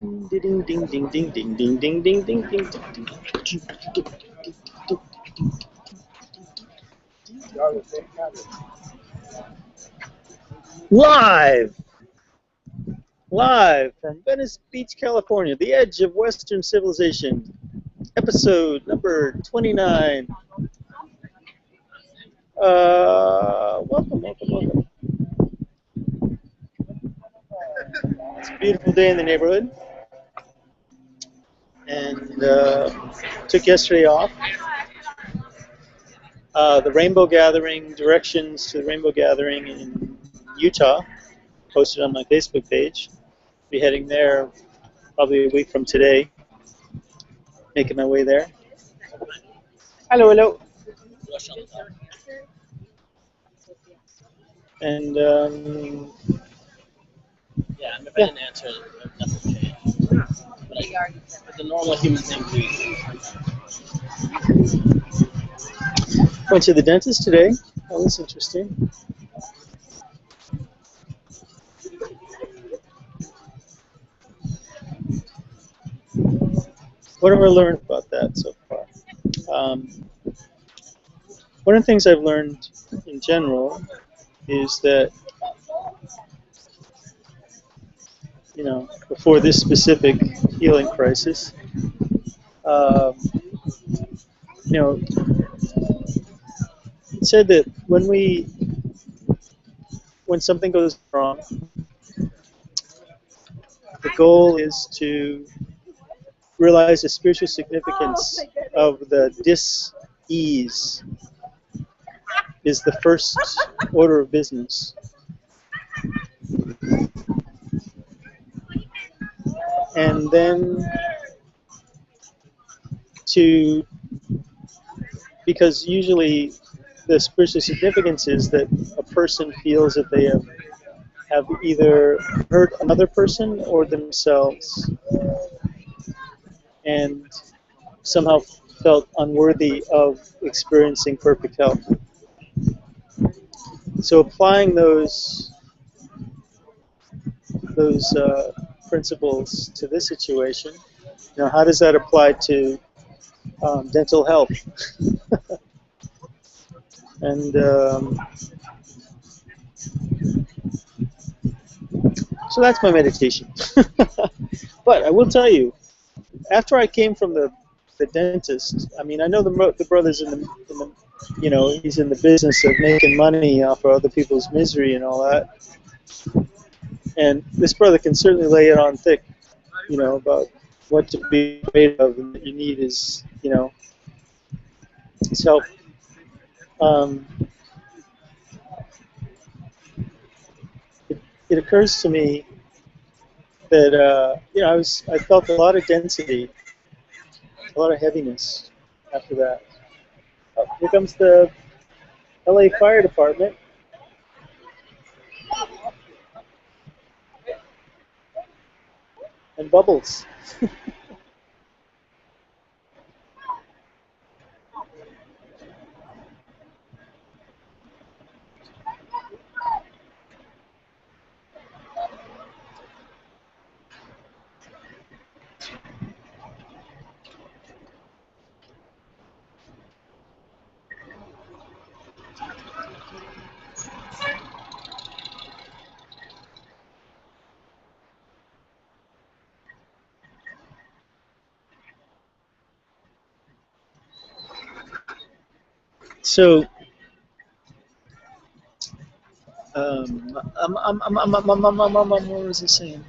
Ding ding ding ding ding ding ding ding ding ding ding. Live from Venice Beach, California, the edge of Western civilization, episode number 29. Welcome. It's a beautiful day in the neighborhood, and took yesterday off. The Rainbow Gathering, directions to the Rainbow Gathering in Utah, posted on my Facebook page. Be heading there probably a week from today. Making my way there. Hello. And yeah, I didn't answer. Nothing changed. But the normal human thing went to the dentist today. That was interesting. What have I learned about that so far? One of the things I've learned in general is that, before this specific healing crisis, it said that when something goes wrong, the goal is to realize the spiritual significance of the dis-ease is the first order of business. And then because usually the spiritual significance is that a person feels that they have either hurt another person or themselves, and somehow felt unworthy of experiencing perfect health. So applying those principles to this situation, how does that apply to dental health? And so that's my meditation. But I will tell you, after I came from the dentist, I know the brother's in the he's in the business of making money off of other people's misery and all that. And this brother can certainly lay it on thick, about what to be afraid of, and that you need is, his help. It occurs to me that I felt a lot of density, a lot of heaviness after that. Here comes the LA Fire Department. And Bubbles. So, what was I saying?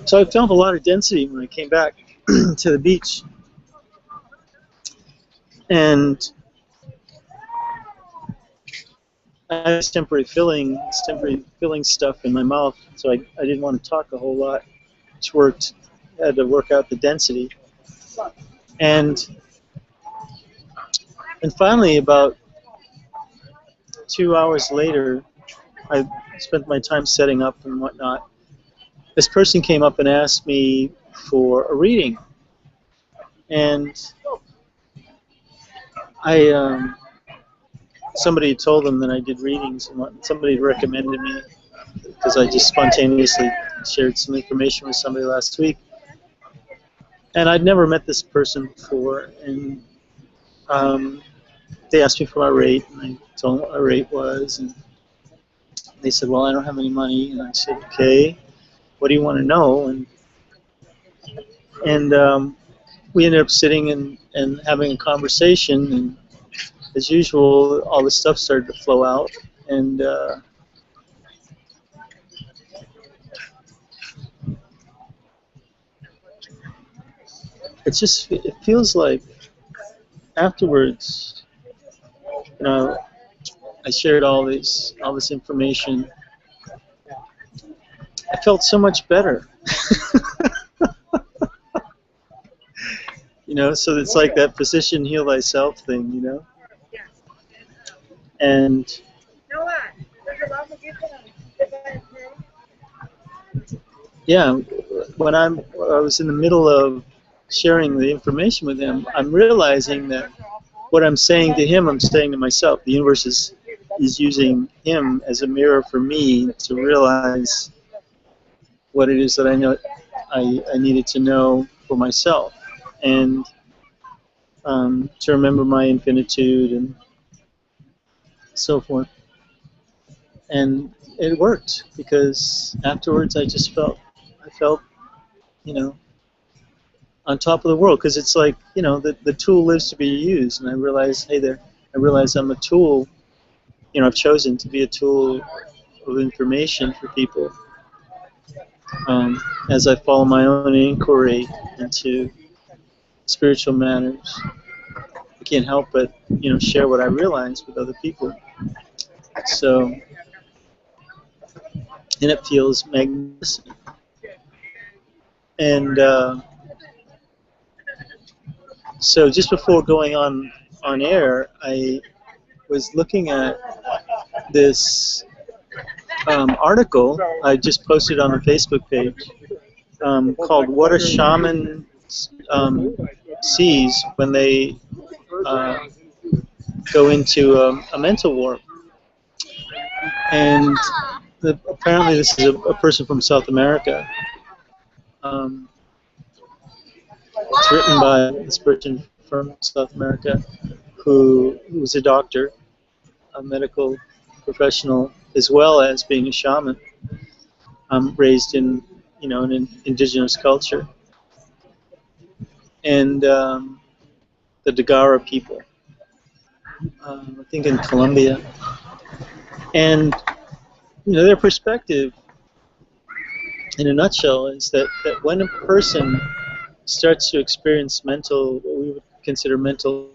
So I felt a lot of density when I came back to the beach, and I had this temporary filling stuff in my mouth, so I didn't want to talk a whole lot, which worked. I had to work out the density, and finally, about 2 hours later, I spent my time setting up and whatnot. This person came up and asked me for a reading, and somebody told them that I did readings, and somebody recommended me because I just spontaneously shared some information with somebody last week, and I'd never met this person before, and they asked me for my rate, and I told them what my rate was, and they said, well, I don't have any money, and I said, okay, what do you want to know? And we ended up sitting and having a conversation, and as usual, all this stuff started to flow out, and it feels like afterwards, you know, I shared all this information. I felt so much better. You know, so it's like that physician heal thyself thing, you know. And yeah, when I was in the middle of sharing the information with him, I'm realizing that what I'm saying to him, I'm saying to myself. The universe is using him as a mirror for me to realize what it is that I know I needed to know for myself, and to remember my infinitude and so forth. And it worked, because afterwards I felt, you know, on top of the world, because it's like, you know, the tool lives to be used, and I realized, hey there, I realize I'm a tool. You know, I've chosen to be a tool of information for people as I follow my own inquiry into spiritual matters. I can't help but, you know, share what I realize with other people. So, and it feels magnificent. And so just before going on air, I was looking at this article I just posted on the Facebook page called "What a Shaman Sees When They Go Into a Mental Warp." And apparently this is a person from South America. It's written by this person from South America who was a doctor, a medical professional, as well as being a shaman, raised in, you know, an indigenous culture, and the Dagara people, I think in Colombia. And, you know, their perspective, in a nutshell, is that when a person starts to experience mental, what we would consider mental,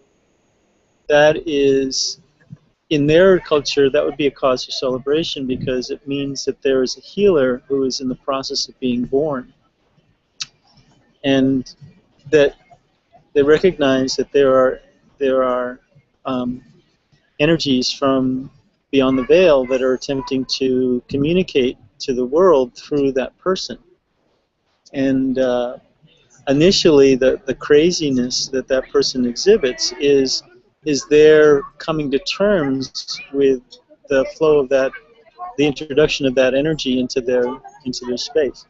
that is, in their culture, that would be a cause for celebration, because it means that there is a healer who is in the process of being born, and that they recognize that there are energies from beyond the veil that are attempting to communicate to the world through that person. And initially, the craziness that person exhibits is their coming to terms with the flow of that, the introduction of that energy into their space.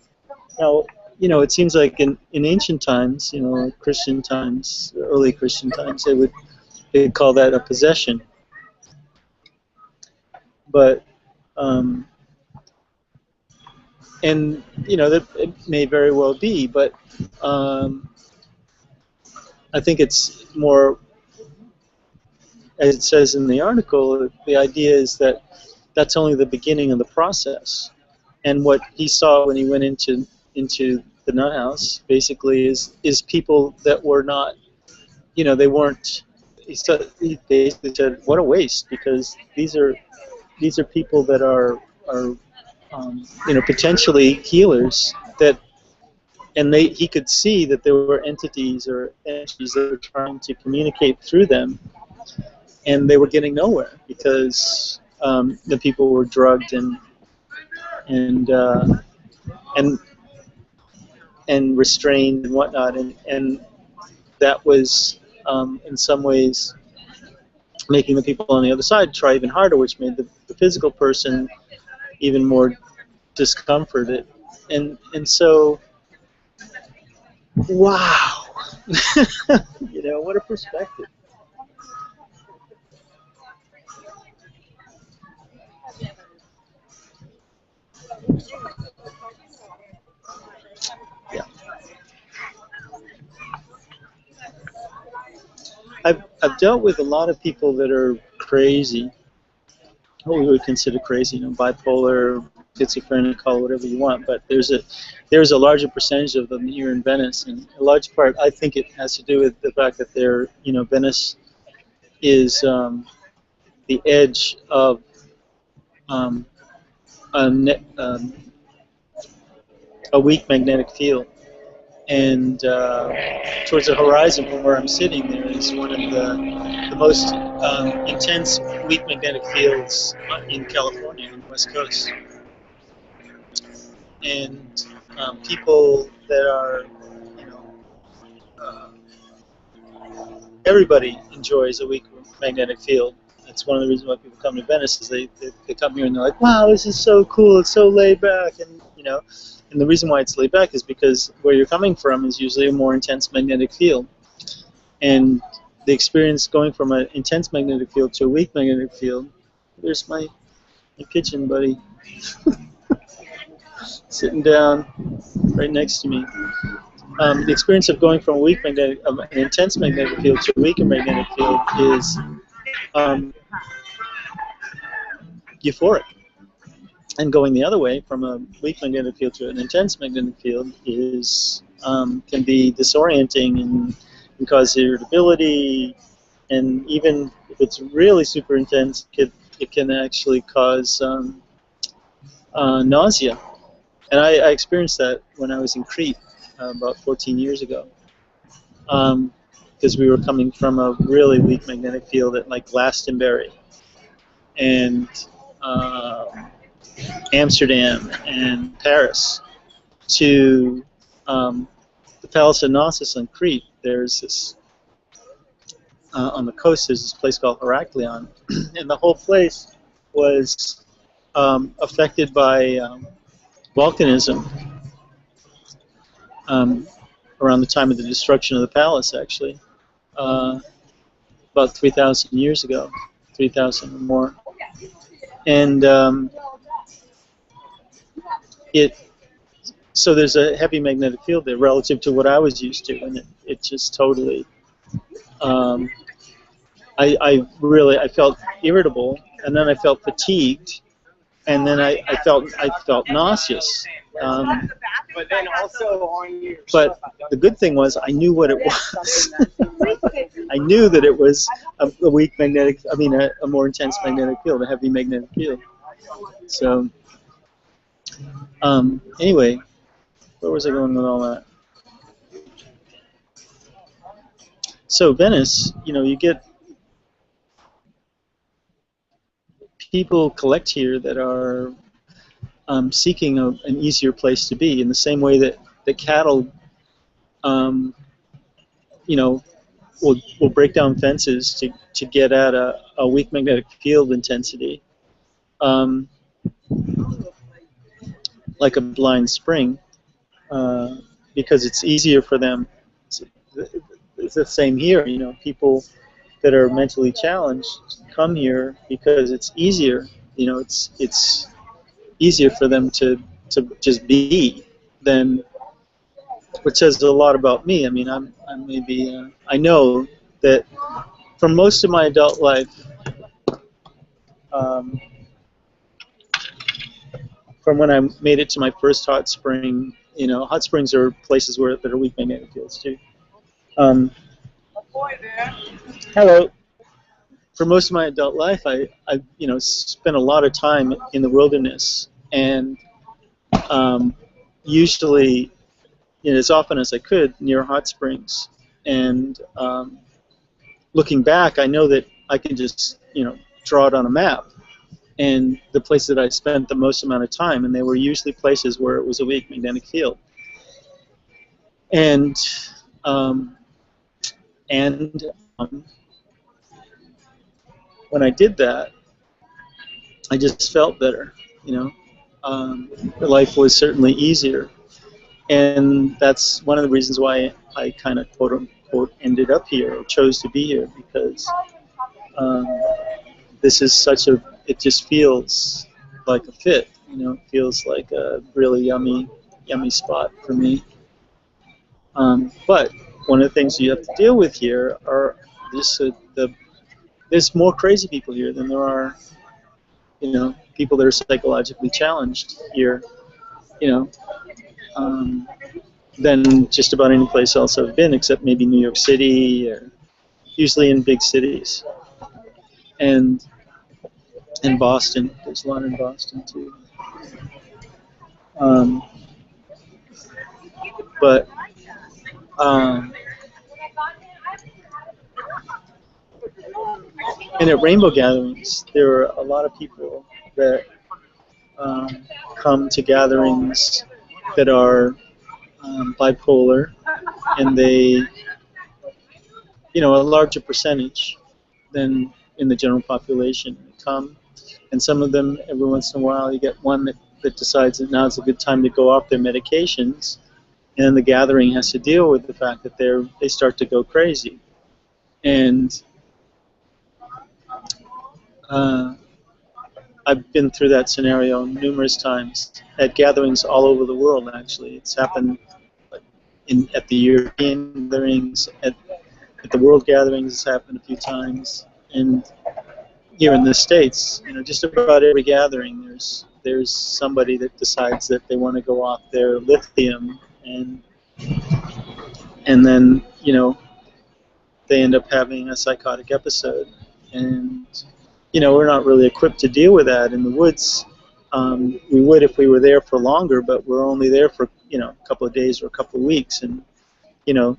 Now, you know, it seems like in ancient times, you know, Christian times, early Christian times, they'd call that a possession. But and you know, that it may very well be, but I think it's more, as it says in the article, the idea is that that's only the beginning of the process. And what he saw when he went into the nut house, basically, is people that were not, you know, they weren't. He basically said, "What a waste!" Because these are people that are you know, potentially healers, that, and he could see that there were entities or energies that were trying to communicate through them, and they were getting nowhere because the people were drugged and restrained and whatnot, and that was in some ways making the people on the other side try even harder, which made the physical person even more discomforted. And so, wow, you know, what a perspective. Yeah. I've dealt with a lot of people that are crazy, what we would consider crazy, you know, bipolar, schizophrenic, call it whatever you want. But there's a larger percentage of them here in Venice, and a large part, I think, it has to do with the fact that they're, you know, Venice is the edge of um, a weak magnetic field, and towards the horizon from where I'm sitting, there is one of the most intense weak magnetic fields in California on the West Coast. And people that are, you know, everybody enjoys a weak magnetic field. That's one of the reasons why people come to Venice, is they come here and they're like, wow, this is so cool, it's so laid back, and you know, and the reason why it's laid back is because where you're coming from is usually a more intense magnetic field, and the experience going from an intense magnetic field to a weak magnetic field. There's my kitchen buddy sitting down right next to me. The experience of going from a weak magnetic, an intense magnetic field to a weaker magnetic field is euphoric, and going the other way from a weak magnetic field to an intense magnetic field is can be disorienting and can cause irritability, and even if it's really super intense, it can actually cause nausea. And I experienced that when I was in Crete about 14 years ago, because we were coming from a really weak magnetic field at like Glastonbury and Amsterdam and Paris to the Palace of Knossos on Crete. There's this on the coast. There's this place called Heraklion, and the whole place was affected by volcanism around the time of the destruction of the palace, actually, about 3,000 years ago, 3,000 or more. And so there's a heavy magnetic field there relative to what I was used to, and it just totally, I felt irritable, and then I felt fatigued, and then I felt nauseous. But then also on your But the good thing was I knew what it was. I knew that it was a weak magnetic, a more intense magnetic field, a heavy magnetic field. So anyway, where was I going with all that? So Venice, you get people collect here that are seeking an easier place to be, in the same way that the cattle, will break down fences to get at a weak magnetic field intensity, like a blind spring, because it's easier for them. It's the same here. People that are mentally challenged come here because it's easier. It's easier for them to just be than, which says a lot about me. I know that for most of my adult life, from when I made it to my first hot spring, hot springs are places that are weak magnetic fields too. Hello. For most of my adult life, I spent a lot of time in the wilderness, and usually, as often as I could, near hot springs. And looking back, I know that I can just draw it on a map, and the places that I spent the most amount of time, and they were usually places where it was a weak magnetic field. And when I did that, I just felt better, life was certainly easier. And that's one of the reasons why I kind of quote unquote ended up here or chose to be here, because this is such a, it just feels like a fit, you know, it feels like a really yummy spot for me. But one of the things you have to deal with here are this, there's more crazy people here than there are, you know, people that are psychologically challenged here, you know, than just about any place else I've been, except maybe New York City, or usually in big cities. And in Boston, there's a lot in Boston too. But and at rainbow gatherings, there are a lot of people that come to gatherings that are bipolar, and they, you know, a larger percentage than in the general population come. And some of them, every once in a while, you get one that decides that now's a good time to go off their medications, and the gathering has to deal with the fact that they start to go crazy. And I've been through that scenario numerous times at gatherings all over the world. Actually, it's happened at the European gatherings, at the world gatherings. It's happened a few times, and here in the States, you know, just about every gathering, there's somebody that decides that they want to go off their lithium, and then, you know, they end up having a psychotic episode. And, you know, we're not really equipped to deal with that in the woods. We would if we were there for longer, but we're only there for, you know, a couple of days or a couple of weeks, and, you know,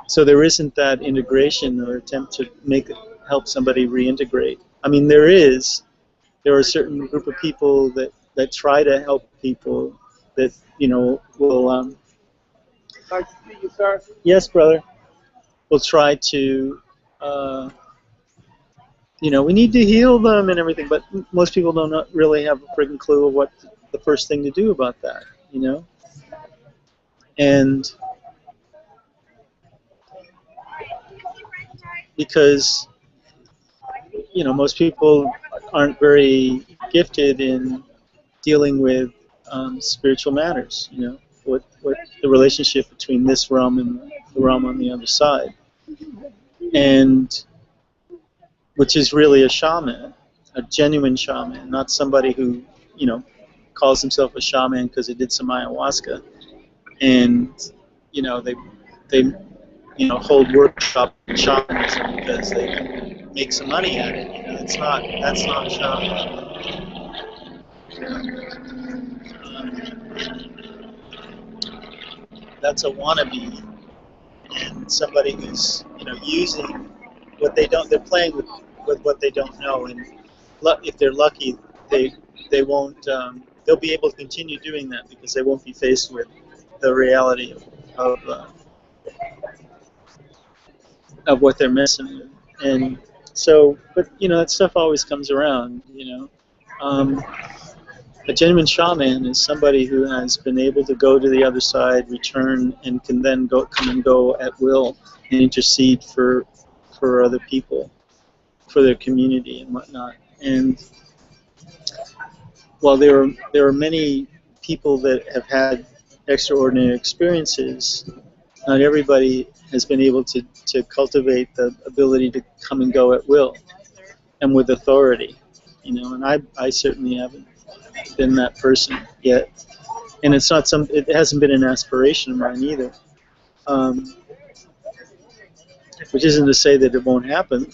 so there isn't that integration or attempt to help somebody reintegrate. I mean, there are a certain group of people that try to help people that, you know, will. Nice to see you, sir. Yes, brother. We'll try to. You know, we need to heal them and everything, but most people don't really have a friggin' clue of what the first thing to do about that, you know? And because, you know, most people aren't very gifted in dealing with spiritual matters, you know, what the relationship between this realm and the realm on the other side. And which is really a shaman, a genuine shaman, not somebody who, you know, calls himself a shaman because he did some ayahuasca, and, you know, they you know, hold workshop shamanism because they can make some money at it. You know, that's not a shaman. That's a wannabe, and somebody who's, you know, using what they don't. They're playing with what they don't know, and if they're lucky, they won't. They'll be able to continue doing that because they won't be faced with the reality of what they're missing. And so, but, you know, that stuff always comes around. You know, a genuine shaman is somebody who has been able to go to the other side, return, and can then come and go at will and intercede for other people, for their community and whatnot. And while there are many people that have had extraordinary experiences, not everybody has been able to cultivate the ability to come and go at will and with authority, you know. And I certainly haven't been that person yet, and it hasn't been an aspiration of mine either. Which isn't to say that it won't happen,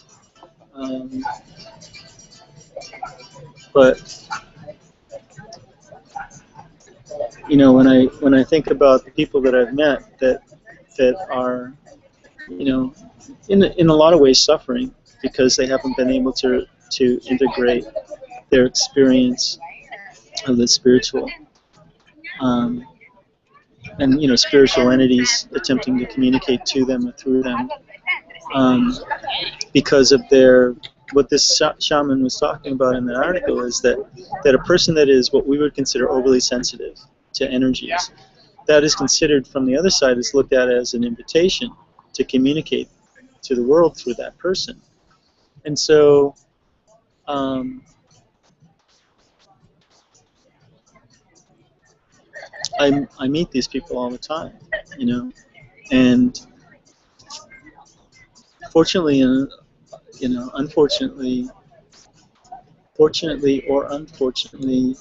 but, you know, when I think about the people that I've met that are, you know, in a lot of ways suffering because they haven't been able to integrate their experience of the spiritual, and, you know, spiritual entities attempting to communicate to them or through them, because of their what this shaman was talking about in the article is that a person that is what we would consider overly sensitive to energies, that is considered from the other side is looked at as an invitation to communicate to the world through that person. And so I meet these people all the time, you know, and fortunately, you know, unfortunately, fortunately or unfortunately,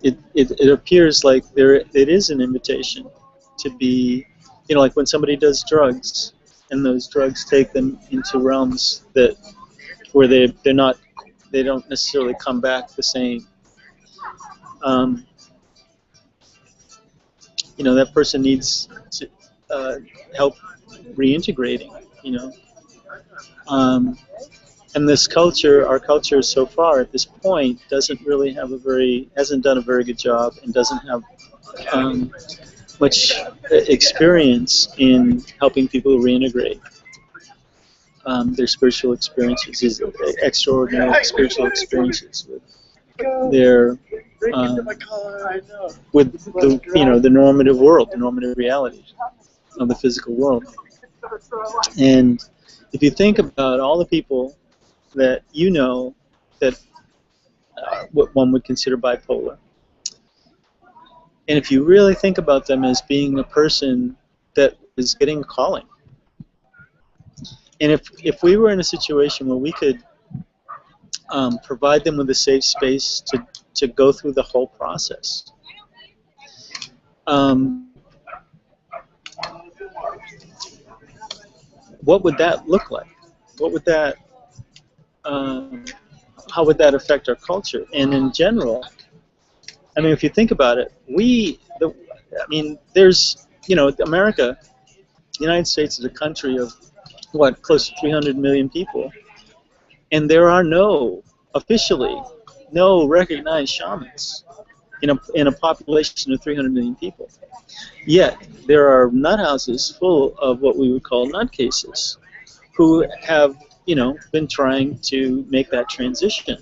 it appears like it is an invitation to be, you know, like when somebody does drugs, and those drugs take them into realms that where they don't necessarily come back the same. You know, that person needs to help reintegrating, you know. And this culture, our culture so far at this point, hasn't done a very good job, and doesn't have much experience in helping people reintegrate their spiritual experiences, these extraordinary spiritual experiences with their with the, you know, the normative world, the normative reality of the physical world. And if you think about all the people that you know that what one would consider bipolar, and if you really think about them as being a person that is getting a calling, and if we were in a situation where we could provide them with a safe space to go through the whole process, what would that look like? What would that how would that affect our culture? And in general, I mean, if you think about it, I mean, there's, you know, America, the United States is a country of, what, close to 300 million people, and there are officially no recognized shamans in a population of 300 million people. Yet, there are nut houses full of what we would call nutcases who have, you know, been trying to make that transition.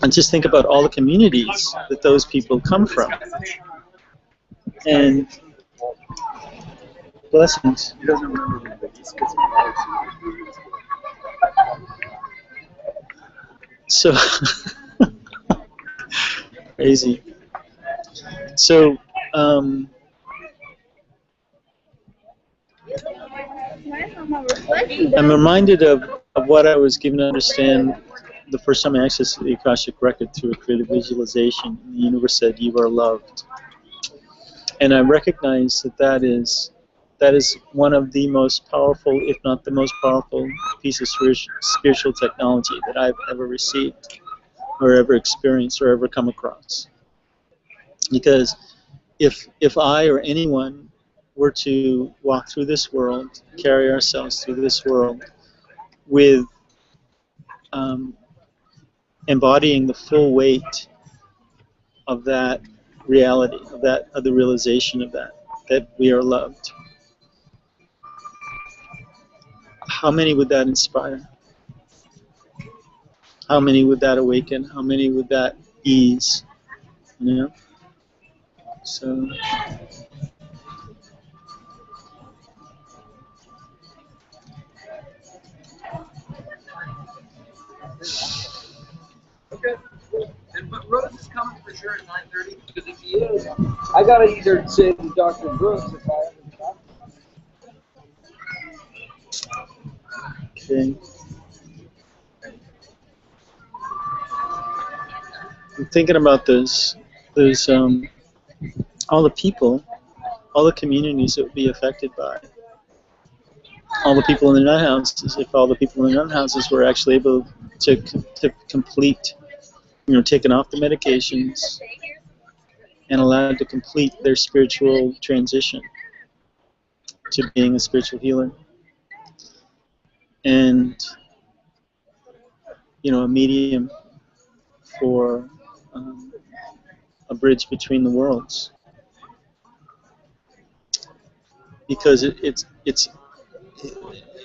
And just think about all the communities that those people come from. And blessings. So crazy. So I'm reminded of what I was given to understand the first time I accessed the Akashic Record through a creative visualization. The universe said, "You are loved." And I recognize that is one of the most powerful, if not the most powerful, piece of spiritual technology that I've ever received, or ever experienced, or ever come across. Because if I or anyone were to walk through this world, carry ourselves through this world with embodying the full weight of that reality, of the realization of that we are loved, how many would that inspire? How many would that awaken? How many would that ease? You know? So Okay. And but Rose is coming for sure at 9:30, because if he is, I gotta either say to Dr. Brooks if I have him talk. okay. I'm thinking about those all the people, all the communities that would be affected by all the people in the nut houses, if all the people in the nut houses were actually able to complete, you know, taken off the medications and allowed to complete their spiritual transition to being a spiritual healer. And, you know, a medium for a bridge between the worlds. because it's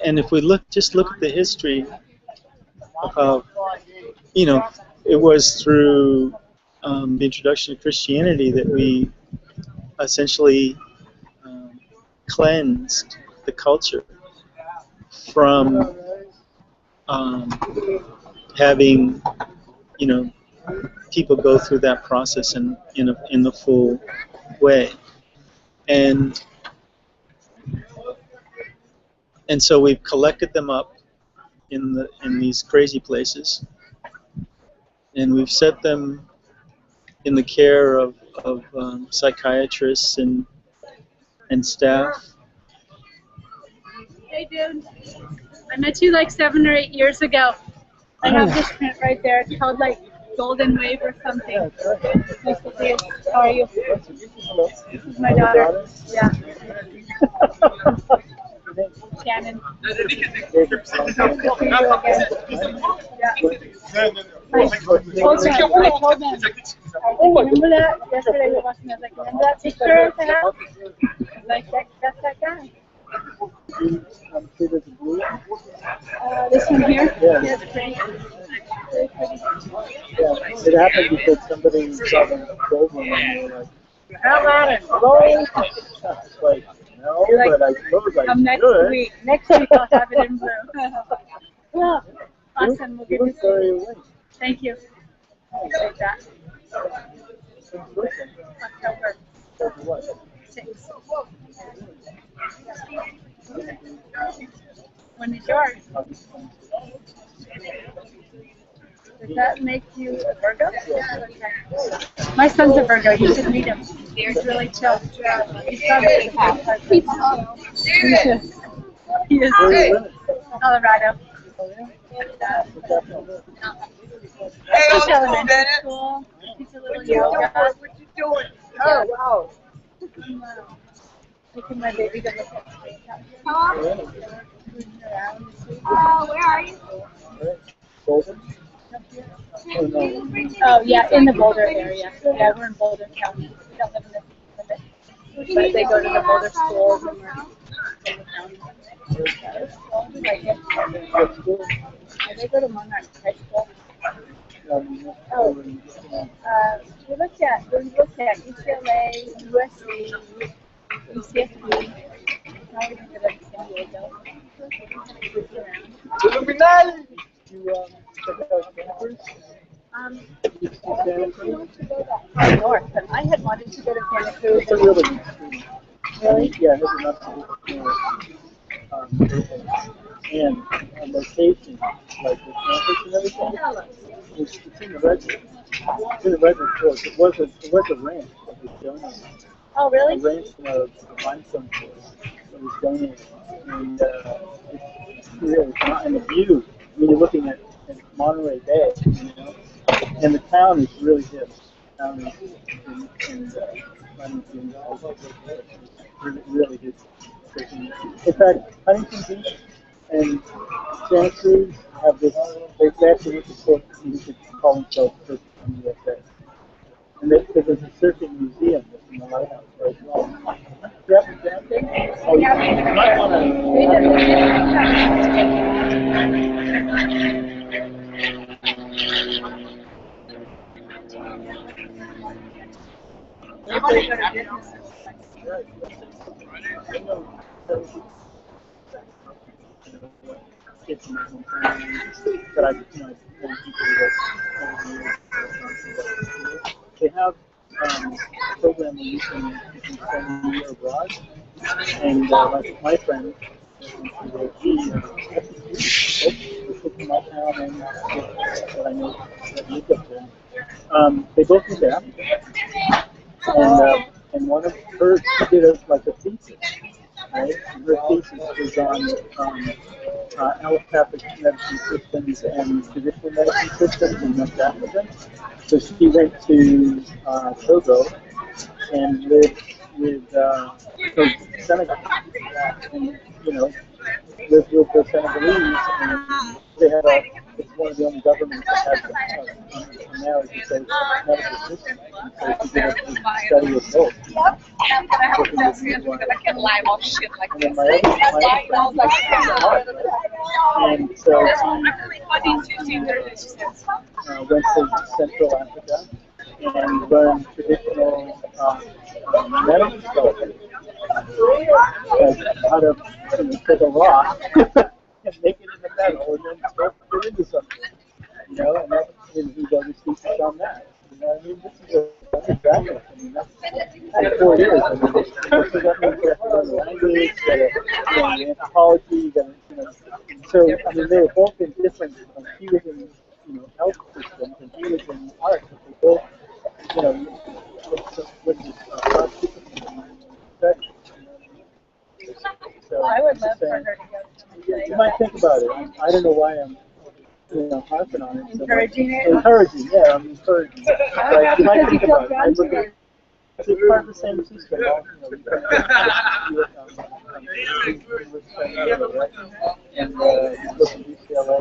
and if we just look at the history of, you know, it was through the introduction of Christianity that we essentially cleansed the culture from having, you know, people go through that process in the full way, and so we've collected them up in these crazy places, and we've set them in the care of psychiatrists and staff. Hey, dude. I met you like 7 or 8 years ago. I have this print right there. It's called like Golden Wave or something. Nice to see you. How are you? This is my daughter. Yeah. Shannon. Nice to see you again. Yeah. I told them. Remember that? Yesterday we were watching. I was like, remember that picture at the house? Like, that's that guy. This one here? Yeah. Yeah, it's pretty. Very pretty. Yeah, it happened because somebody saw the gold one and they were like, How about it? it's like, no, Like, but I suppose I come next should. week. Next week I'll have it in blue. Well, awesome. We'll give you some. Thank you. Take that. October 6th. When is yours? Does that make you a Virgo? My son's a Virgo. You should meet him. He's really chill. He's probably he is Colorado. He's elementary school. He's a little yoga. What you doing? Oh, wow. Taking my baby to look at Where are you? Boulder? Oh, yeah, in the Boulder area. Yeah, we're in Boulder County. We don't live in this limit. But they go to the Boulder schools and we're in the county. Like it. They go to Monarch High School. Oh, we looked at UCLA, USC, UCSB. Now we're going to go to San Diego. You check out campers? North, but I had wanted to go to Santa Cruz. It's a really really? Yeah, it has and location, like the campus and everything, it's in the register. It's in the register. It was a ranch that was donated. Oh, really? A ranch in a limestone forest that was donated. And it's really not, and the view, I mean, you're looking at Monterey Bay, you know, and the town is really hip. The town is really good. In fact, Huntington Beach and Santa Cruz have this, they actually went to court and you could call themselves Surfing on the USA. And because there's a surfing museum that's in the lighthouse right as well. Yep, exactly. Oh, you might want but I, you know, they have a program where you can spend a year abroad, and like my friend, he from my town and that I know that lived up there. They both moved to Africa, and one of her did a thesis. Right? Her thesis was on allopathic medicine systems and traditional medicine systems in West Africa. So she went to Togo and lived with Senegal, and you know, lived with the Senegalese, and they had it's one of the only governments that has now is because medical system. So if you get a study of both. And then my other and so he went to Central Africa and learned traditional medical stuff, like how to take a rock and make it into metal and then put it into something, you know, and that, and he does his thesis on that. You know what I mean? This is that's exactly. I mean, that's 4 years. I mean, so that means you have to learn the language, you got to learn anthropology, you got to, you know. So I mean, they were both in different. He was in, you know, health systems, and he was in art. But they both, you know, with this so I would love for her to go someplace. you might think about it. I don't know why I'm, you know, harping on it. Encouraging it? Encouraging, yeah, I'm encouraging. Like, you might think about it. I look at it's part of the same system. All, you know, and look at UCLA.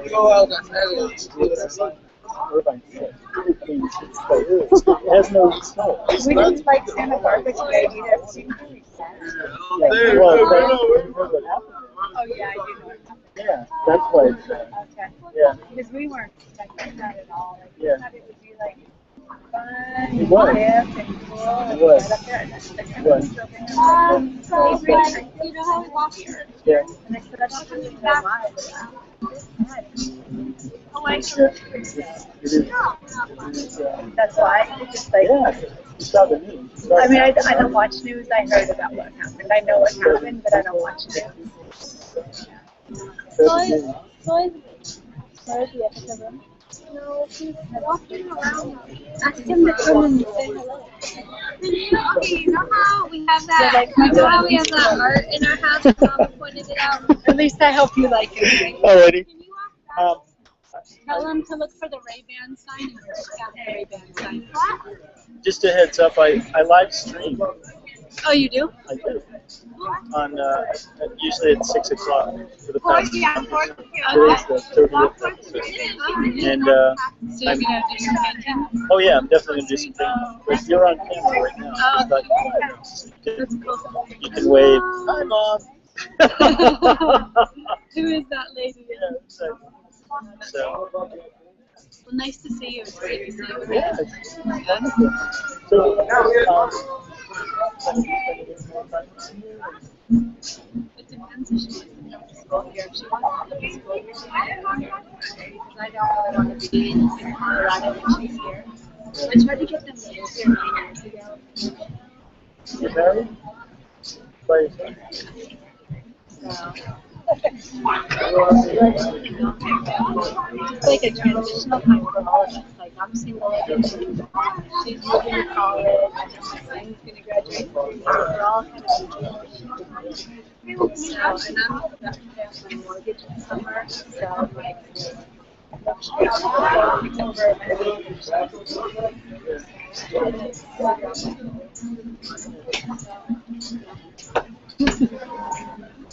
Irvine said, it has no soul. We didn't like Santa Barbara today either. It seemed really sad. Well, you heard what happened. Oh yeah, I do know what happened. Yeah, that's why it's sad. Okay. Yeah. Because we weren't expecting that at all. Like, we Yeah. thought it would be like fun It and was. hip and cool. It was. Right up there. And that's like, It was. So like, you know how we walked here? Yeah. And I said, that's really not live. Oh, I It is. That's why. It's just like, Yeah. You saw the news. I mean, I don't watch news. I heard about what happened. I know what happened, but I don't watch news. No, she's walking around. Ask him to come and say hello. Okay, you know how we have that? You know how we have that art in our house? Mom pointed it out. At least I hope you like it. Alrighty. Tell them to look for the Ray-Ban sign and got the Ray-Ban sign. Just a heads up, I live stream. Oh, you do? I do. On usually at 6 o'clock for the past month. Today's the 30th episode. And So you're going to do some painting? oh yeah, I'm definitely gonna do some painting. But you're on camera right now. Oh, But That's cool. you can wave. Hi, Mom. Who is that lady? Yeah, exactly. So Well, nice to see you. It's great to see you again. yeah, it's wonderful. So It depends if she wants to come to school here. If she wants to come to school here, because I don't really want to be in Colorado when she's here. I tried to get them to move here 9 years ago. you're married? By yourself? It's like a transitional time for all of us. Like, I'm single again. She's moving to college. My son's going to graduate. We're all kind of in transitional time. So, and I'm about to pay off my mortgage in summer. So, I'm like,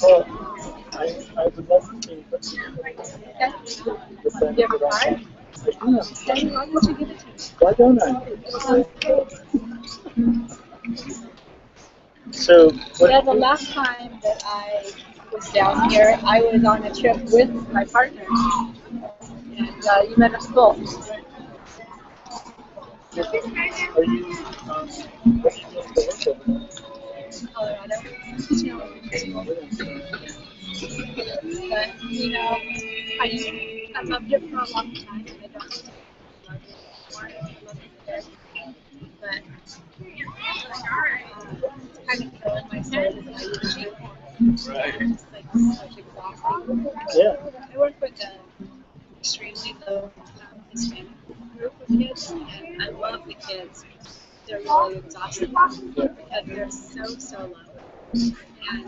Well, I would love to see the you have a card? I do. Then why don't you give it to me? Why don't I? So, Yeah, the last time that I was down here, I was on a trip with my partner. And you met us both. are you, what's your name? Colorado. But, you know, I loved it for a long time, and I don't love it anymore. I love it there. But it's kind of killing my soul with my routine. Right. It's like such exhausting. Yeah. I work with an extremely low Hispanic group of kids, and I love the kids. They're really exhausted because they're so low. And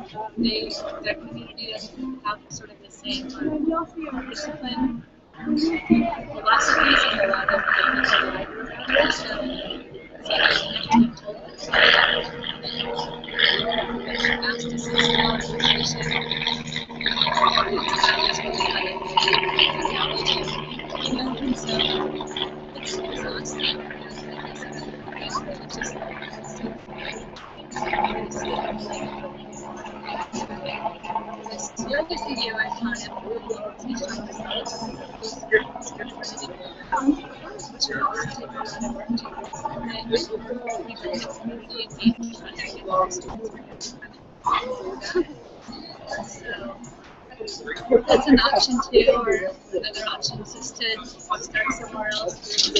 their community doesn't have sort of the same discipline philosophies and a lot of the people that I grew up with. So I have told them asked to see some conversation. to see you at Con. That's an option too, or another option is just to start somewhere else.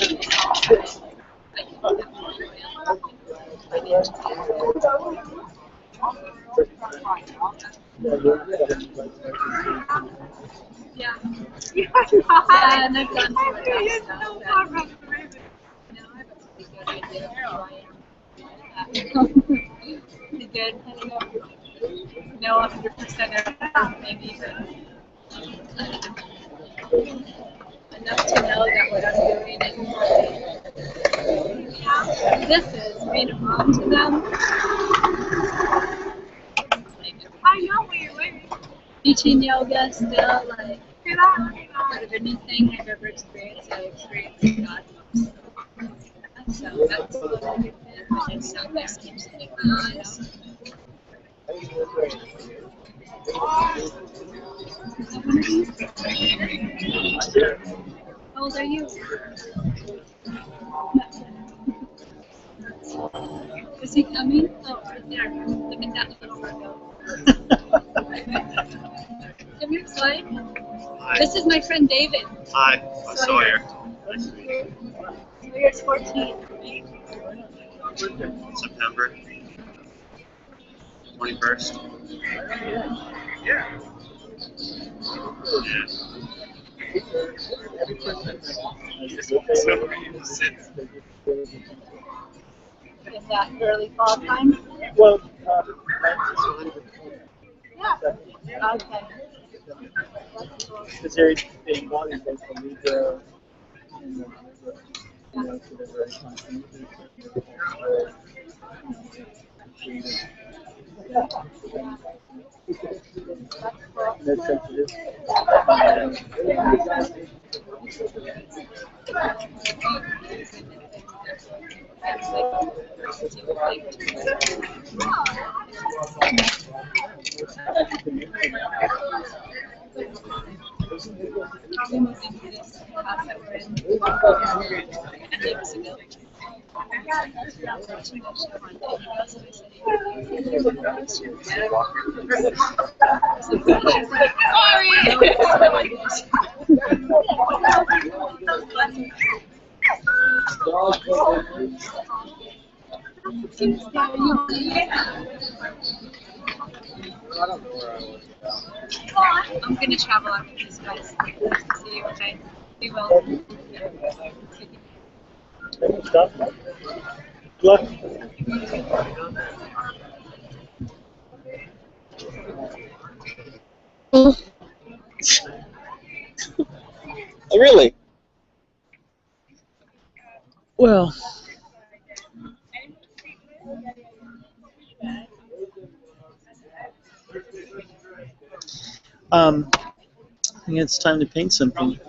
Yeah. Yeah, and I've gone through enough stuff that now I have a pretty good idea of who I am. Pretty good. I don't know 100% everything, maybe, but enough to know that what I'm doing is this is being on to them. I know what you're doing. Teaching yoga still, like, out of anything I've ever experienced, I experienced God. So that's what I do. It's not just keeps me going. How old are you? Is he coming? Oh, right there. Look at that little Virgo. Come here, Slide. This is my friend David. Hi, I'm Sawyer. Sawyer's 14. September 21st. Yeah. In that early fall time? Well, Yeah. Okay. because they're being wanted to Libra, so they're very conscientious. They're sensitive. Probably moved into this house that we're in 10 years ago. Watching that show on daViD'z, so I said, "Hey, I'm going to travel out with these guys. Nice to see you, okay? Be well. Stop. Good luck. Really? Well, I think it's time to paint something.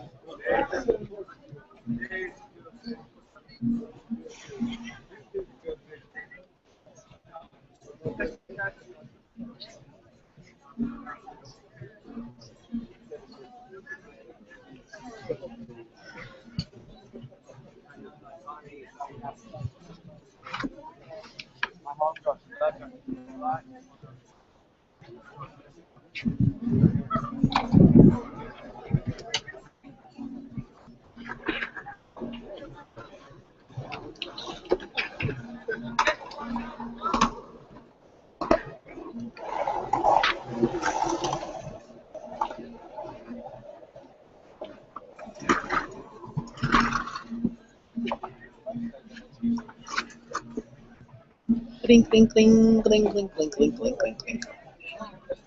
Clink, clink, clink, clink, clink, clink, clink, clink, clink, clink.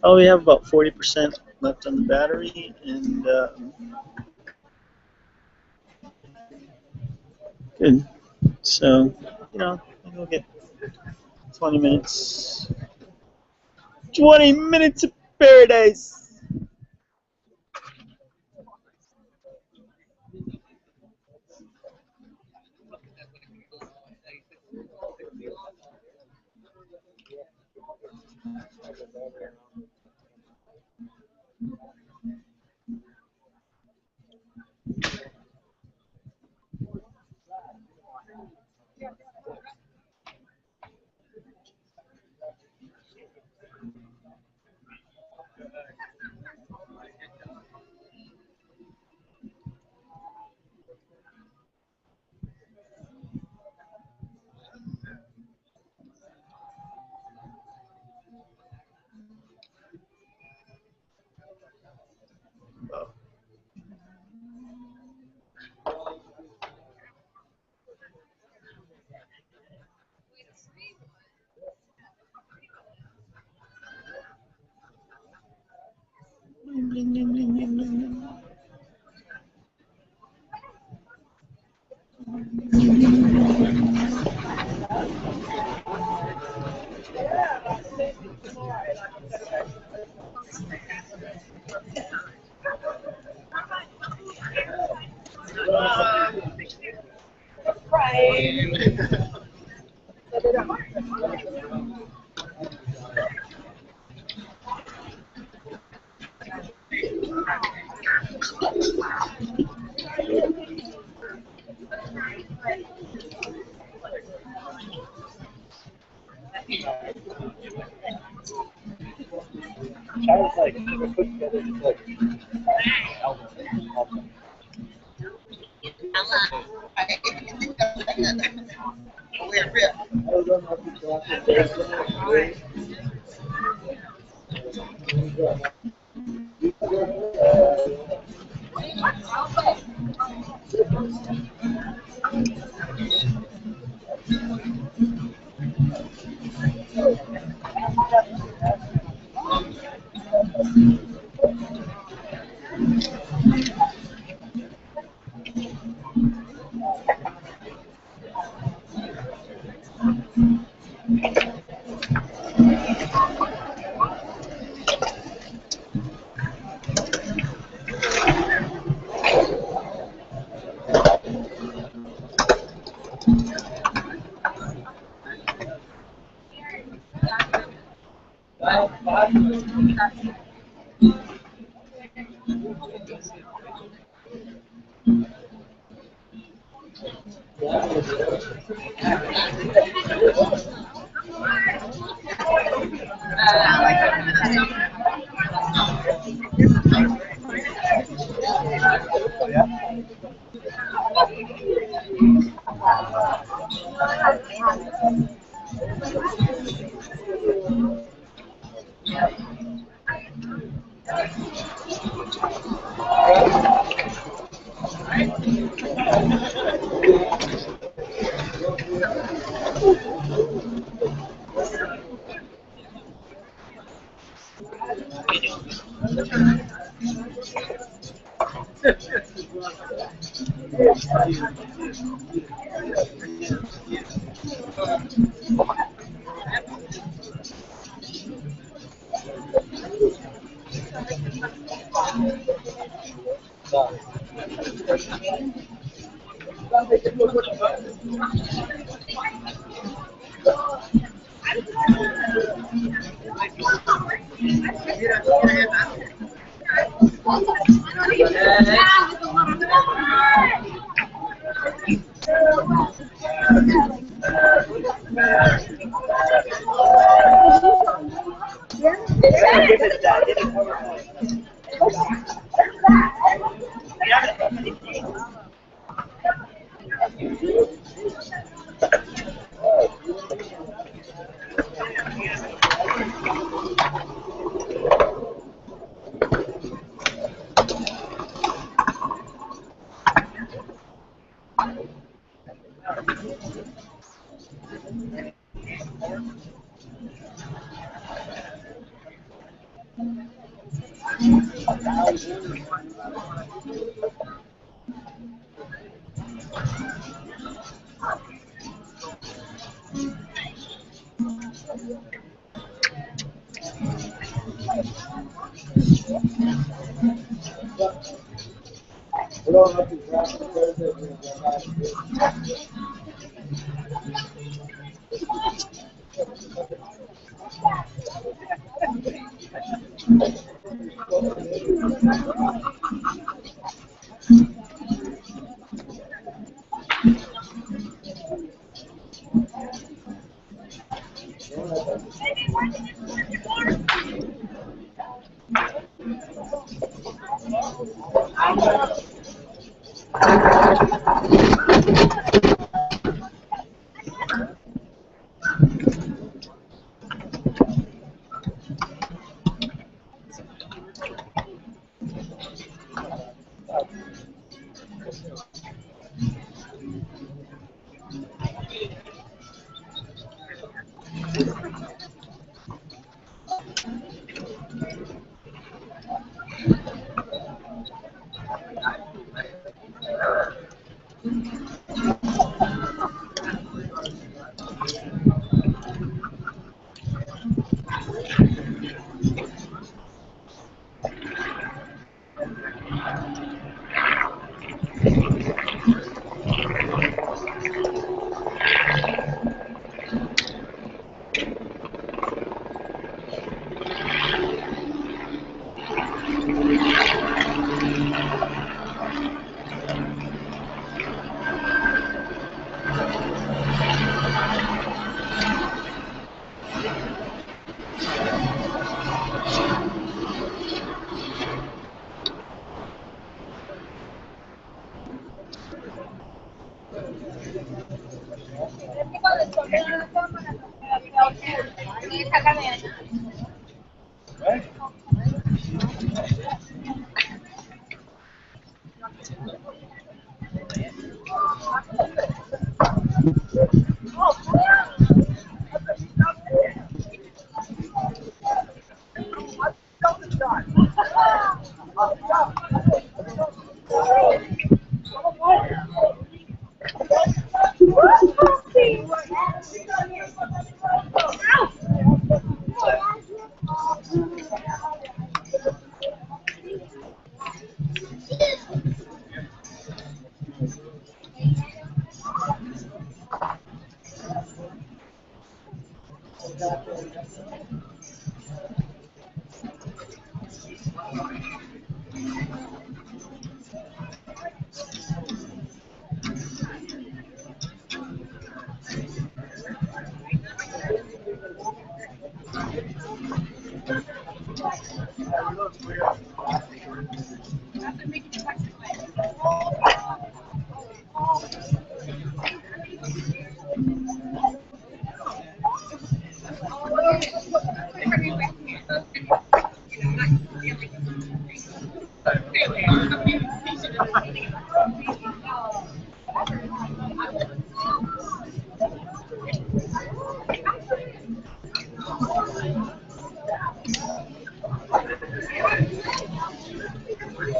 Oh, we have about 40% left on the battery, and good. So, maybe we'll get 20 minutes. 20 minutes of paradise. Child's like, put together just like,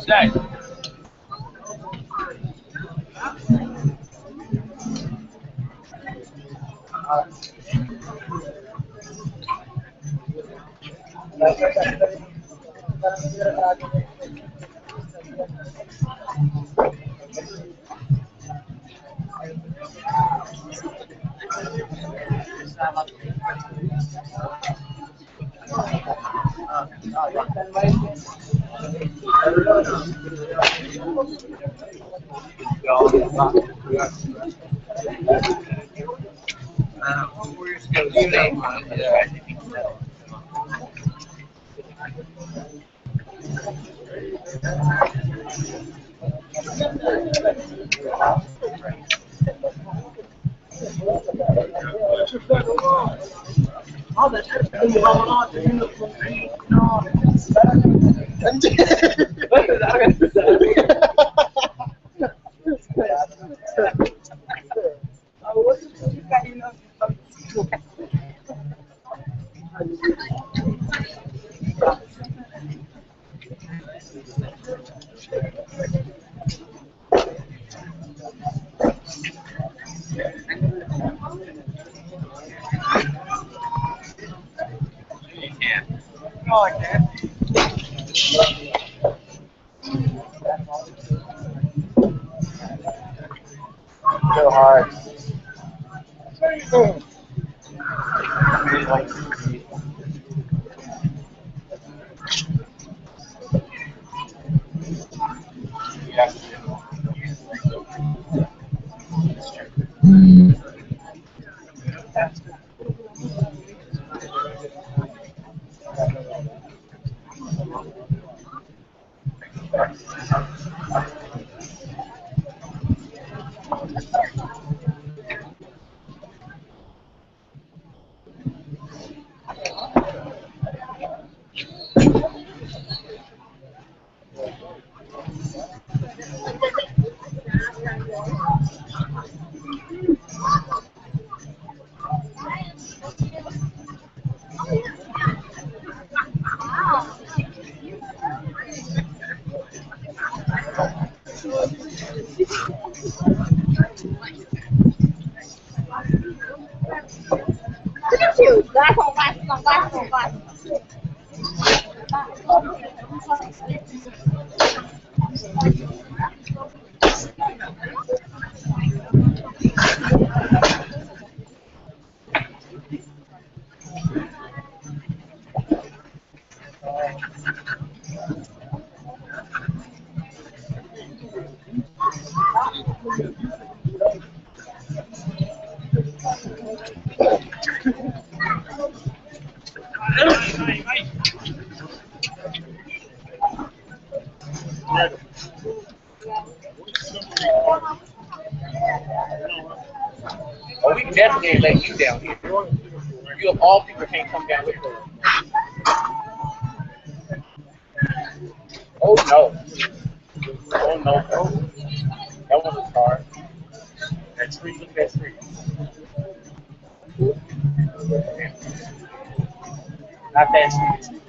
Say. So hard. we definitely let you down here. You of all people can't come down with her. Oh no. Oh no. That one was hard. That tree, look at that tree. Not that tree.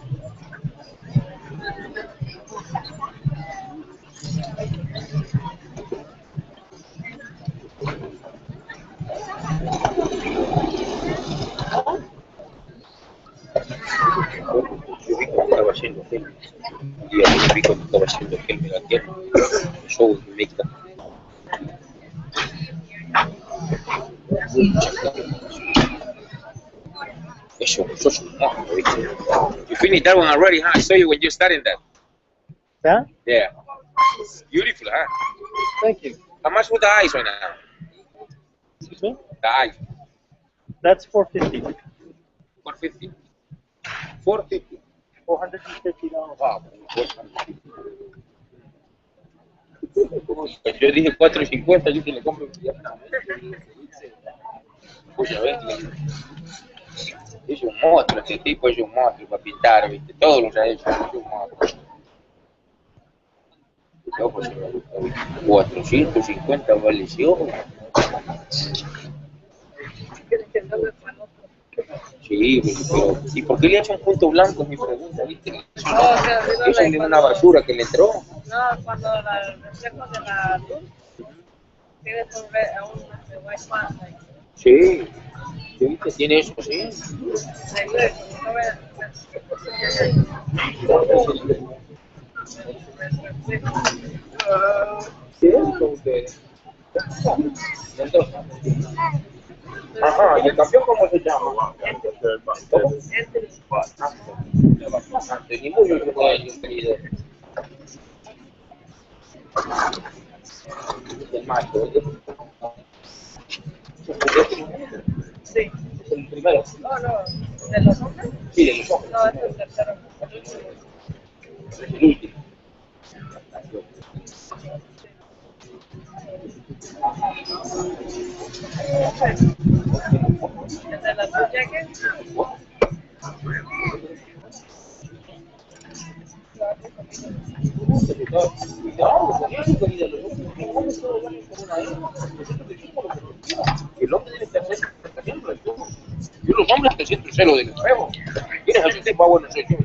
Yo vi cómo estaba yendo Helm. Un día yo vi cómo estaba yendo Helm en aquel show de Mexico. Eso es un monstruo, ¿viste? You finished that one already, huh? I saw you when you started that. That? Yeah. It's beautiful, huh? Thank you. How much with the eyes right now? Excuse me? The eyes. That's $450. 450? 450. $450. Wow. Pues yo dije 450, yo que le compro un día. Pues ya ves, es un monstruo, ese tipo es un monstruo para pintar, ¿viste? Todo lo que ha hecho es un monstruo. Yo, pues, 450 vale ese ojo. Sí, pero ¿y por qué le echan punto blanco? Es mi pregunta, ¿viste? Eso es una basura que le entró. No, cuando el reflejo de la luz tiene un white one. Sí, ¿viste? Tiene eso, sí. Sí, ustedes. Entonces, ajá, ¿y el campeón cómo se llama? ¿Cómo? Ni muy yo querido. El macho, Sí. es el primero. No, ¿de los hombres? Sí, de los hombres. No, es el tercero. El último. ¿El de las dos jackets? El hombre debe estar haciendo esto. Yo los hombres te siento el celo del espejo. Tienes así tipo, bueno, soy yo.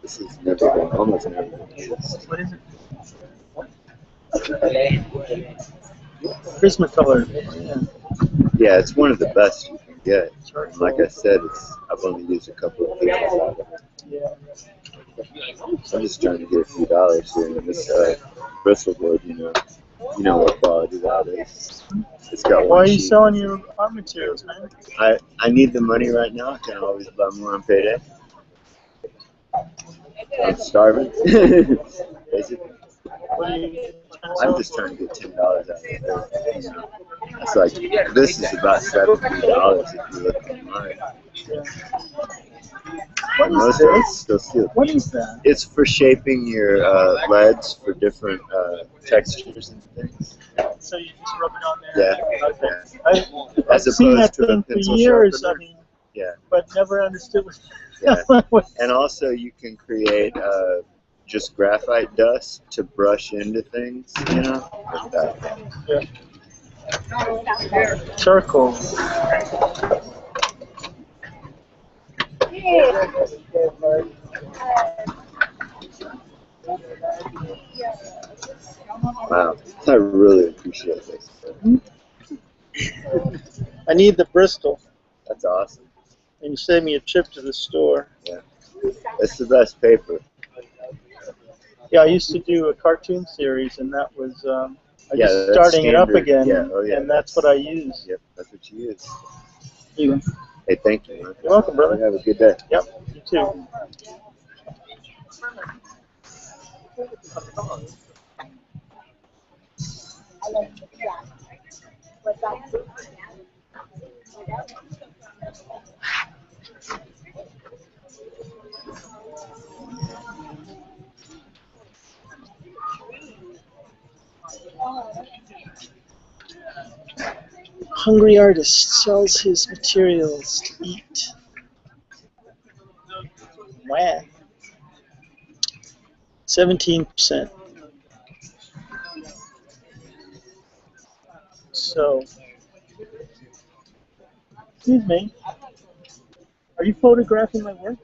This has never been, almost never been used. What is it? Prismacolor. Yeah. Yeah, it's one of the best you can get. And like I said, I've only used a couple of pieces of it. Yeah. I'm just trying to get a few dollars here. And this bristle board, you know what quality that is. It's got Why one are you sheet. selling your art materials, man? I need the money right now. I can't always buy more on payday. I'm starving. Basically. What are you I'm just trying to get $10 out of it. It's like, this is about $70 if you look at mine. What Most is of it's this? still steel. What is that? It's for shaping your leads for different textures and things. So you just rub it on there? Yeah. Okay. Yeah. I've As seen that opposed to a thing for pencil years, sharpener. I mean, Yeah. but never understood Yeah. what And also you can create just graphite dust to brush into things, like that. Yeah. Charcoal. Wow. I really appreciate this. I need the Bristol. That's awesome. And you save me a trip to the store. Yeah. It's the best paper. Yeah, I used to do a cartoon series, and that was I Yeah, just that's starting it up standard. again, Yeah. Oh, yeah. and that's what I use. Yep, that's what you use. You. Hey, thank you, man. You're welcome, brother. You have a good day. Yep, you too. hungry artist sells his materials to eat. Wow. 17%. So, excuse me, are you photographing my work?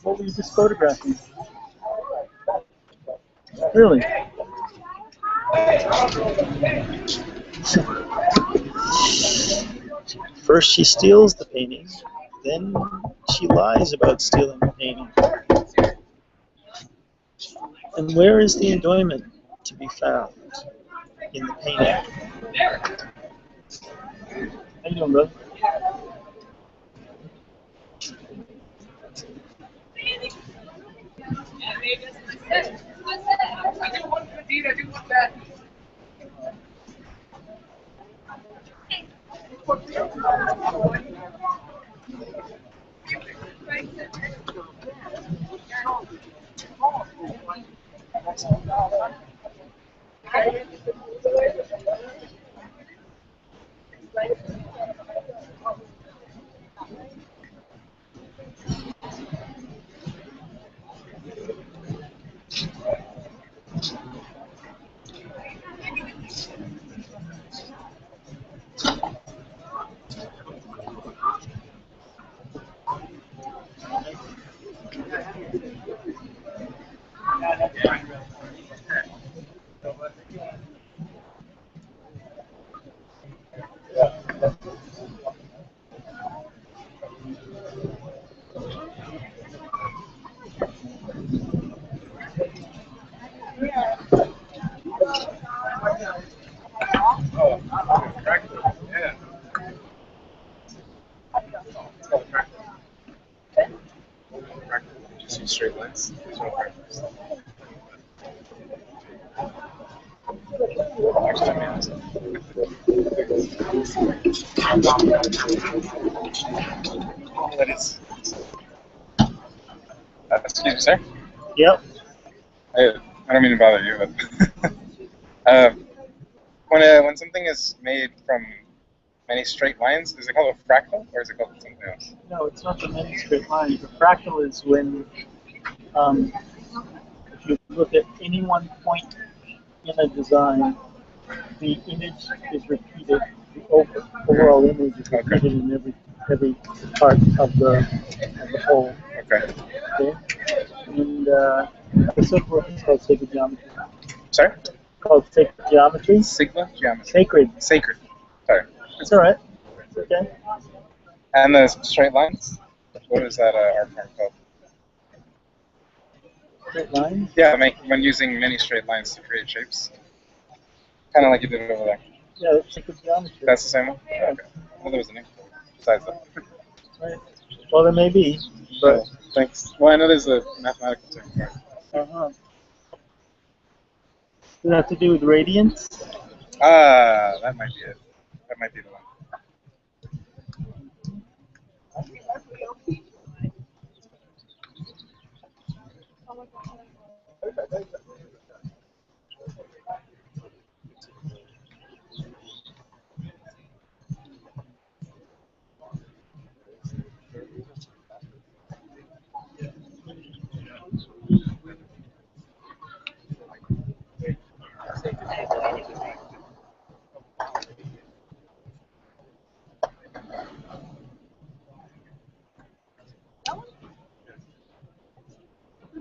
What were you just photographing? Really? First she steals the painting, then she lies about stealing the painting. And where is the enjoyment to be found? In the painting. How you doing, brother? Just use straight lines. There's no practice. Actually, I mean, that is. Excuse me, sir? Yep. I don't mean to bother you, but when something is made from many straight lines, is it called a fractal or is it called something else? No, it's not the many straight lines. The fractal is when, if you look at any one point in a design, the image is repeated. The overall image is repeated in every part of the whole. Okay. Okay. And the simple is called sacred geometry. Sorry? Called sacred geometry. Sigma geometry. Sacred. Sacred. Sorry. It's all right. It's okay. And the straight lines? What is that art form called? Straight lines? Yeah, when using many straight lines to create shapes. Kind of like you did over there. Yeah, that's sacred geometry. That's the same one? Okay. Well, there was a name besides that. Right. Well, there may be, but... Thanks. Well, I know there's a mathematical term for it. Uh-huh. Does it have to do with radiance? That might be it. That might be the one.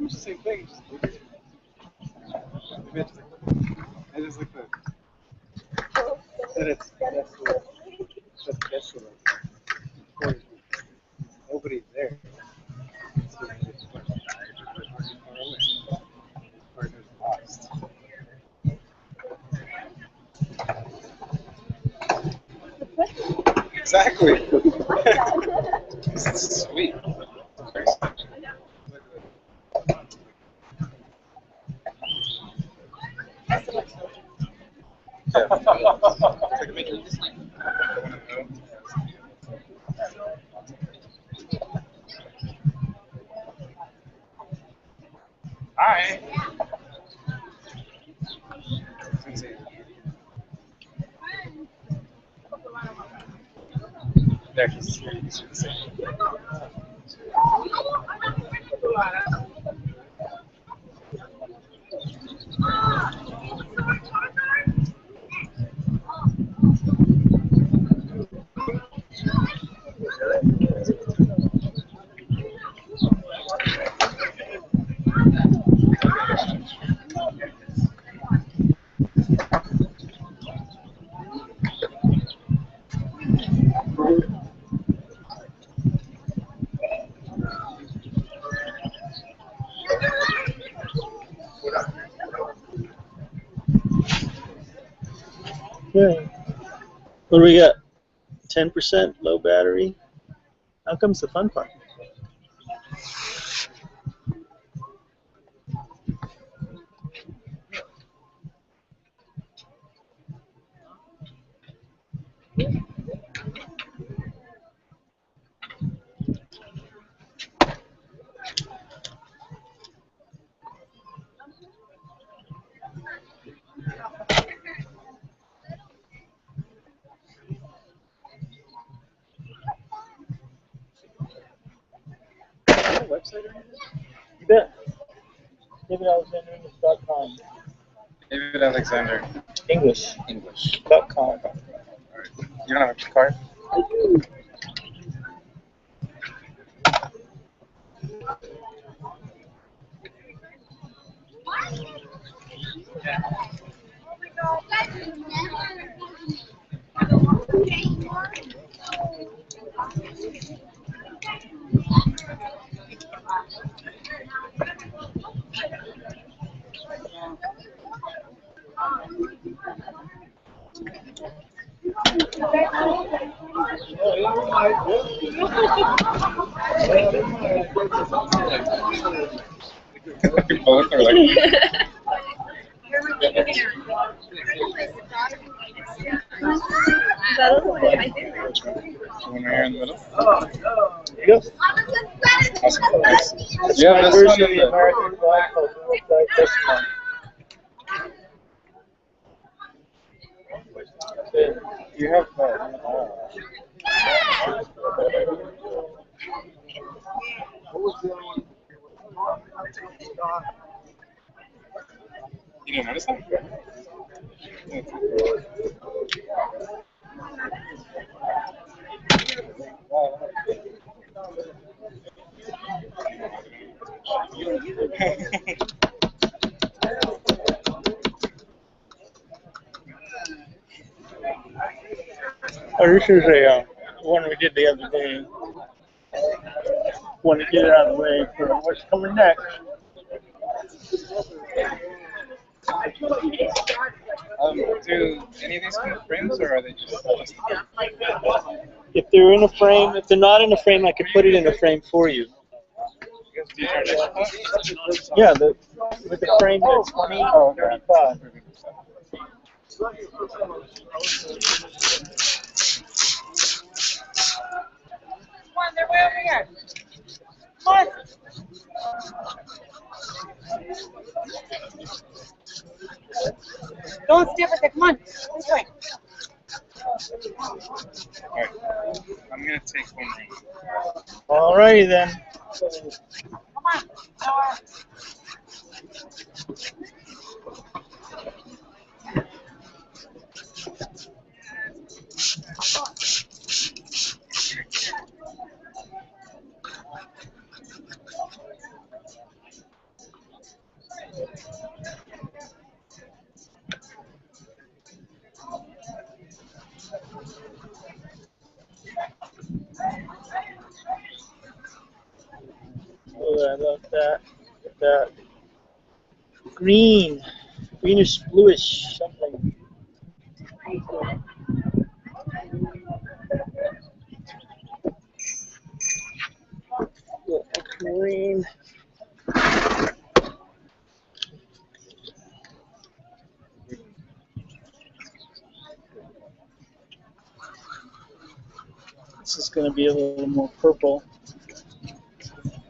It's the same thing. I just like that. That's nobody's there. Partner's lost. Exactly. This is sweet. Hi. Yeah. What do we got? 10% low battery. Now comes the fun part. Website or anything? You bet. davidalexanderenglish.com. David Alexander. English.com. Alright. You don't have a card? I do. Both are like. That'll be my favorite. One right here in the middle. Yep. Awesome. Nice. That's Yeah, my this version one of in the the. American flag called Little Flag Christmas. You have. You didn't notice that? Oh, this is a one we did the other day. Want to get it out of the way for what's coming next. Do any of these come with frames, or are they just? If they're in a frame, if they're not in a frame, I could put it in a frame for you. Do you charge extra? Yeah, with the frame that's 20 or 35. Come on, they're way over here. Come on. Don't step with it. Come on. This way. Alright. I'm gonna take one ring. Alrighty then. Come on. Noah. Oh, I love that. That green, greenish, bluish, something. Green. This is going to be a little more purple.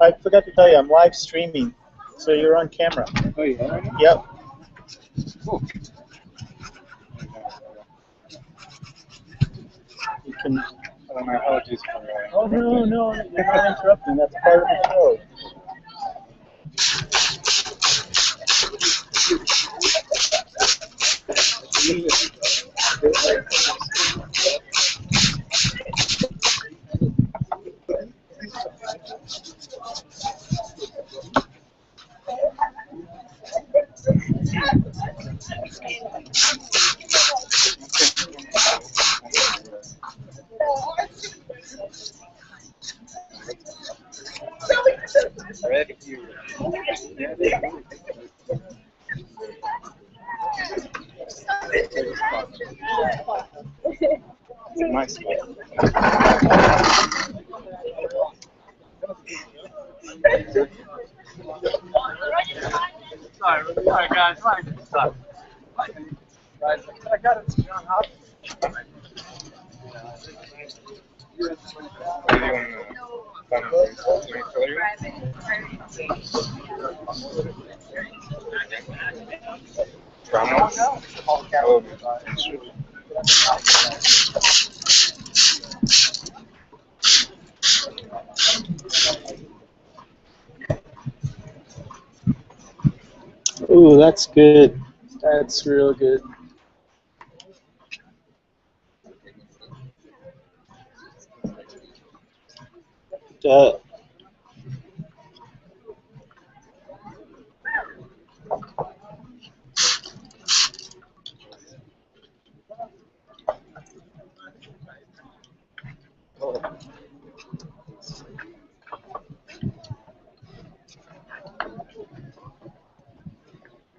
I forgot to tell you, I'm live streaming, so you're on camera. Oh, yeah? Yep. Cool. You can Well, my apologies for. Oh no, no, you're not interrupting. That's part of the show. Ready? It's a nice spot. Sorry, guys. Sorry. I got it. John Hopkins. What do you want to find out? Trauma? Oh, Ooh, that's good. That's real good.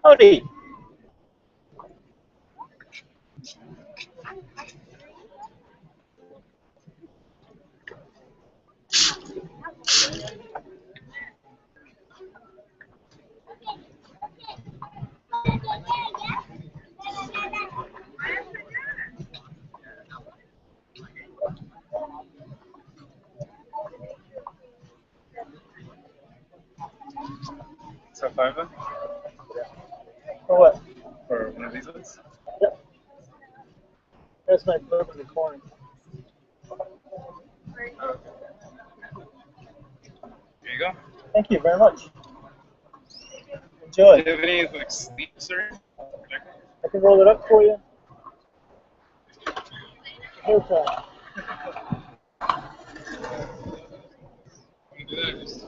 Howdy. is that $5? For what? For one of these ones? Yep. That's my flip in the corn. Here you go. Thank you very much. Enjoy. Do you have any like sleeves or? I can roll it up for you. Haircut. Do that. Just...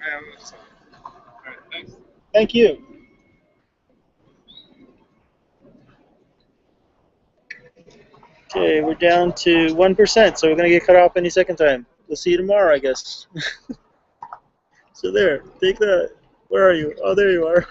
Alright, thanks. Thank you. Okay, we're down to 1%, so we're going to get cut off any second time. We'll see you tomorrow, I guess. So there, take that. Where are you? Oh, there you are.